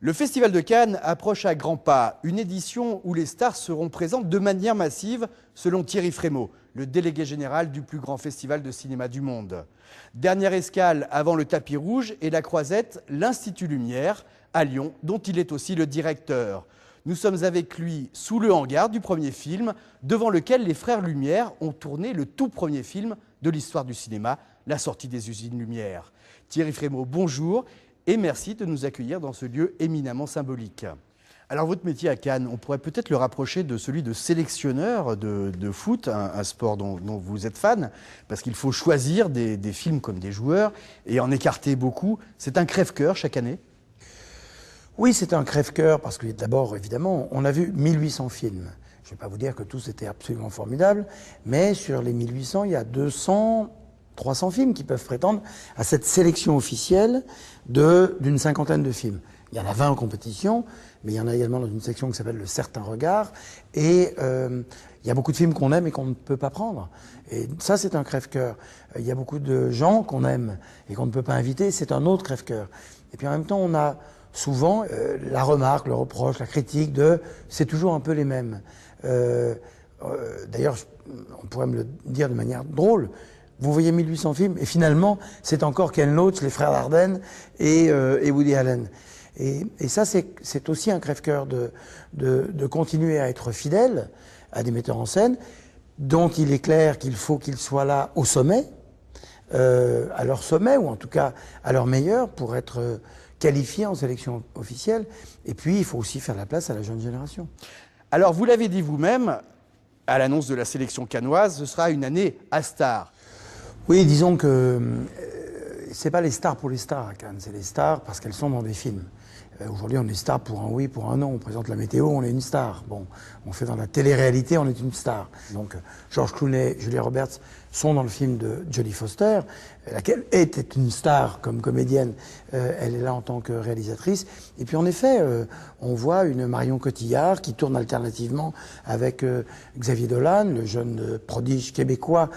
Le Festival de Cannes approche à grands pas, une édition où les stars seront présentes de manière massive, selon Thierry Frémaux, le délégué général du plus grand festival de cinéma du monde. Dernière escale avant le tapis rouge et la croisette, l'Institut Lumière, à Lyon, dont il est aussi le directeur. Nous sommes avec lui sous le hangar du premier film, devant lequel les frères Lumière ont tourné le tout premier film de l'histoire du cinéma, La sortie des usines Lumière. Thierry Frémaux, bonjour. Et merci de nous accueillir dans ce lieu éminemment symbolique. Alors votre métier à Cannes, on pourrait peut-être le rapprocher de celui de sélectionneur de foot, un sport dont vous êtes fan, parce qu'il faut choisir des films comme des joueurs et en écarter beaucoup. C'est un crève-cœur chaque année? Oui, c'est un crève-cœur parce que d'abord, évidemment, on a vu 1800 films. Je ne vais pas vous dire que tous étaient absolument formidables, mais sur les 1800, il y a 200... 300 films qui peuvent prétendre à cette sélection officielle d'une cinquantaine de films. Il y en a 20 en compétition, mais il y en a également dans une section qui s'appelle le Certain Regard. Et il y a beaucoup de films qu'on aime et qu'on ne peut pas prendre. Et ça, c'est un crève-cœur. Il y a beaucoup de gens qu'on aime et qu'on ne peut pas inviter, c'est un autre crève-cœur. Et puis en même temps, on a souvent la remarque, le reproche, la critique de « c'est toujours un peu les mêmes ». D'ailleurs, on pourrait me le dire de manière drôle. Vous voyez 1800 films, et finalement, c'est encore Ken Loach, les frères Dardenne et Woody Allen. Et ça, c'est aussi un crève-cœur de continuer à être fidèle à des metteurs en scène dont il est clair qu'il faut qu'ils soient là au sommet, à leur sommet, ou en tout cas à leur meilleur, pour être qualifiés en sélection officielle. Et puis, il faut aussi faire la place à la jeune génération. Alors, vous l'avez dit vous-même, à l'annonce de la sélection cannoise, ce sera une année à stars. Oui, disons que c'est pas les stars pour les stars à Cannes, c'est les stars parce qu'elles sont dans des films. Aujourd'hui, on est star pour un oui, pour un non. On présente la météo, on est une star. Bon, on fait dans la télé-réalité, on est une star. Donc, George Clooney, Julia Roberts sont dans le film de Jodie Foster, laquelle était une star comme comédienne. Elle est là en tant que réalisatrice. Et puis, en effet, on voit une Marion Cotillard qui tourne alternativement avec Xavier Dolan, le jeune prodige québécois,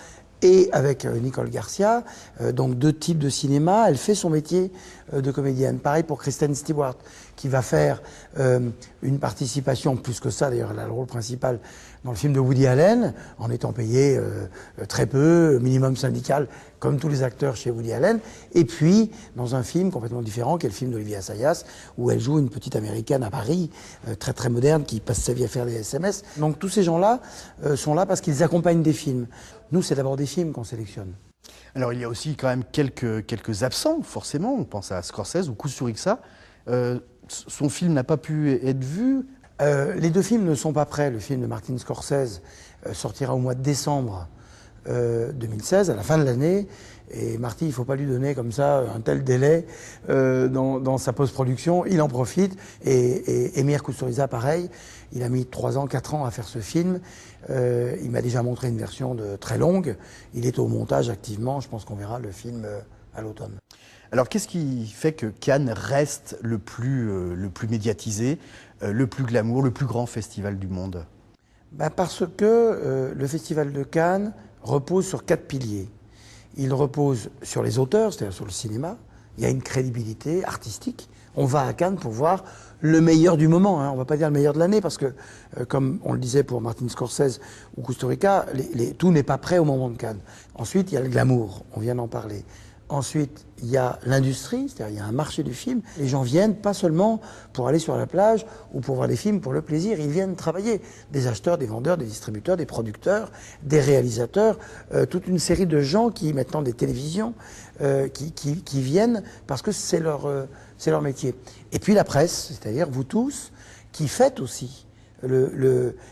et avec Nicole Garcia, donc deux types de cinéma. Elle fait son métier de comédienne. Pareil pour Kristen Stewart, qui va faire une participation, plus que ça d'ailleurs, elle a le rôle principal dans le film de Woody Allen, en étant payée très peu, minimum syndical, comme tous les acteurs chez Woody Allen. Et puis, dans un film complètement différent, qui est le film d'Olivia Assayas, où elle joue une petite américaine à Paris, très très moderne, qui passe sa vie à faire des SMS. Donc tous ces gens-là sont là parce qu'ils accompagnent des films. Nous, c'est d'abord des films qu'on sélectionne. Alors, il y a aussi quand même quelques absents, forcément. On pense à Scorsese ou Kusturica. Son film n'a pas pu être vu. Les deux films ne sont pas prêts. Le film de Martin Scorsese sortira au mois de décembre 2016, à la fin de l'année. Et Marty, il ne faut pas lui donner comme ça un tel délai dans sa post-production. Il en profite. Et Emir Kusturica, pareil. Il a mis 3 ans, 4 ans à faire ce film. Il m'a déjà montré une version très longue. Il est au montage activement. Je pense qu'on verra le film à l'automne. Alors, qu'est-ce qui fait que Cannes reste le plus médiatisé, le plus glamour, le plus grand festival du monde? Parce que le Festival de Cannes repose sur 4 piliers. Il repose sur les auteurs, c'est-à-dire sur le cinéma. Il y a une crédibilité artistique. On va à Cannes pour voir le meilleur du moment. On ne va pas dire le meilleur de l'année parce que, comme on le disait pour Martin Scorsese ou Kusturica, tout n'est pas prêt au moment de Cannes. Ensuite, il y a le glamour, on vient d'en parler. Ensuite, il y a l'industrie, c'est-à-dire il y a un marché du film. Les gens viennent pas seulement pour aller sur la plage ou pour voir des films pour le plaisir, ils viennent travailler. Des acheteurs, des vendeurs, des distributeurs, des producteurs, des réalisateurs, toute une série de gens qui, maintenant des télévisions, qui viennent parce que c'est leur métier. Et puis la presse, c'est-à-dire vous tous, qui faites aussi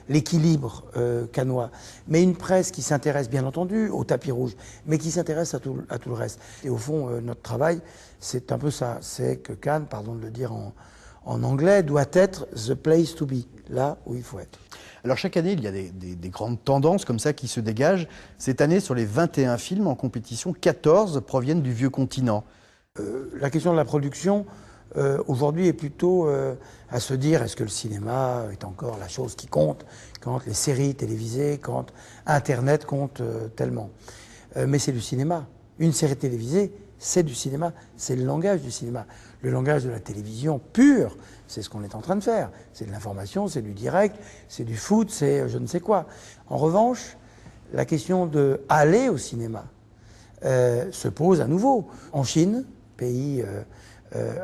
l'équilibre cannois. Mais une presse qui s'intéresse bien entendu au tapis rouge, mais qui s'intéresse à tout le reste. Et au fond, notre travail, c'est un peu ça. C'est que Cannes, pardon de le dire en anglais, doit être the place to be, là où il faut être. Alors chaque année, il y a des grandes tendances comme ça qui se dégagent. Cette année, sur les 21 films en compétition, 14 proviennent du vieux continent. La question de la production, aujourd'hui, est plutôt à se dire est-ce que le cinéma est encore la chose qui compte quand les séries télévisées, quand Internet compte tellement. Mais c'est le cinéma. Une série télévisée, c'est du cinéma, c'est le langage du cinéma. Le langage de la télévision pure, c'est ce qu'on est en train de faire. C'est de l'information, c'est du direct, c'est du foot, c'est je ne sais quoi. En revanche, la question de aller au cinéma se pose à nouveau. En Chine, pays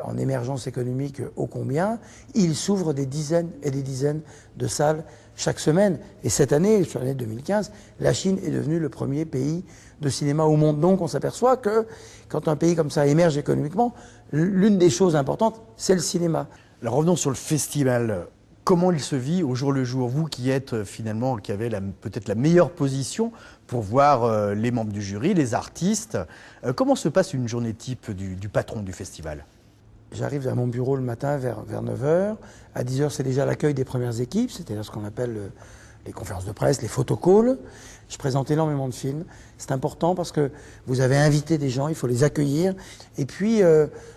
en émergence économique ô combien, il s'ouvre des dizaines et des dizaines de salles chaque semaine. Et cette année, sur l'année 2015, la Chine est devenue le premier pays de cinéma au monde. Donc on s'aperçoit que quand un pays comme ça émerge économiquement, l'une des choses importantes, c'est le cinéma. Alors revenons sur le festival. Comment il se vit au jour le jour? Vous qui êtes finalement, qui avez peut-être la meilleure position pour voir les membres du jury, les artistes. Comment se passe une journée type du patron du festival? J'arrive à mon bureau le matin vers 9 h. À 10 h, c'est déjà l'accueil des premières équipes, c'est-à-dire ce qu'on appelle les conférences de presse, les photocalls. Je présente énormément de films. C'est important parce que vous avez invité des gens, il faut les accueillir. Et puis,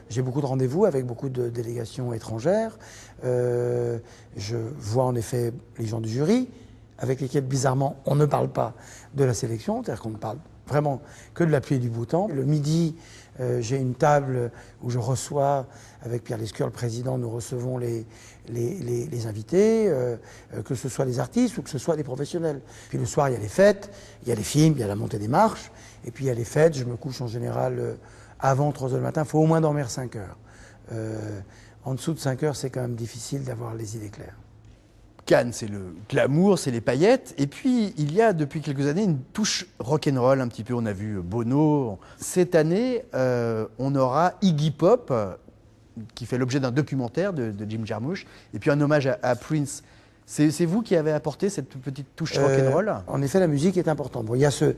j'ai beaucoup de rendez-vous avec beaucoup de délégations étrangères. Je vois en effet les gens du jury, avec lesquels, bizarrement, on ne parle pas de la sélection, c'est-à-dire qu'on ne parle vraiment que de la pluie et du beau temps. Le midi, j'ai une table où je reçois, avec Pierre Lescure, le président, nous recevons les invités, que ce soit les artistes ou que ce soit des professionnels. Puis le soir, il y a les fêtes, il y a les films, il y a la montée des marches, et puis il y a les fêtes. Je me couche en général avant 3 h du matin. Il faut au moins dormir 5 heures. En dessous de 5 heures, c'est quand même difficile d'avoir les idées claires. Cannes, c'est le glamour, c'est les paillettes. Et puis, il y a depuis quelques années une touche rock'n'roll un petit peu. On a vu Bono. Cette année, on aura Iggy Pop, qui fait l'objet d'un documentaire de Jim Jarmusch, et puis un hommage à Prince. C'est vous qui avez apporté cette petite touche rock'n'roll? En effet, la musique est importante. Bon, il y a ce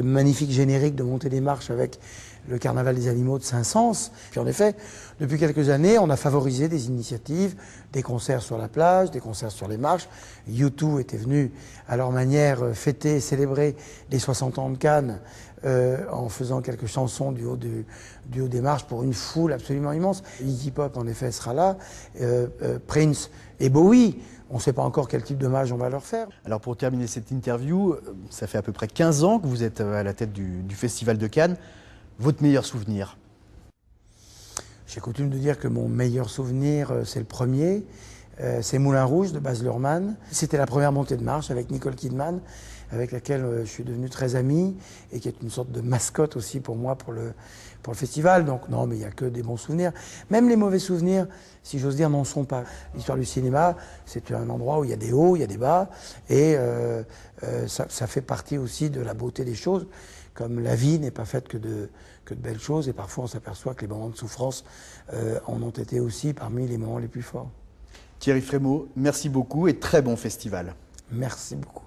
magnifique générique de Montée des Marches avec le Carnaval des animaux de Saint-Saëns. Puis en effet, depuis quelques années, on a favorisé des initiatives, des concerts sur la plage, des concerts sur les marches. U2 était venu à leur manière fêter, célébrer les 60 ans de Cannes en faisant quelques chansons du haut des marches pour une foule absolument immense. Iggy Pop, en effet, sera là. Prince et Bowie. On ne sait pas encore quel type d'hommage on va leur faire. Alors pour terminer cette interview, ça fait à peu près 15 ans que vous êtes à la tête du Festival de Cannes. Votre meilleur souvenir? J'ai coutume de dire que mon meilleur souvenir, c'est le premier. C'est Moulin Rouge de Baz Luhrmann. C'était la première montée de marche avec Nicole Kidman, avec laquelle je suis devenu très ami et qui est une sorte de mascotte aussi pour moi pour le festival. Donc non, mais il n'y a que des bons souvenirs. Même les mauvais souvenirs, si j'ose dire, n'en sont pas. L'histoire du cinéma, c'est un endroit où il y a des hauts, il y a des bas, et ça fait partie aussi de la beauté des choses. Comme la vie n'est pas faite que de belles choses, et parfois on s'aperçoit que les moments de souffrance en ont été aussi parmi les moments les plus forts. Thierry Frémaux, merci beaucoup et très bon festival. Merci beaucoup.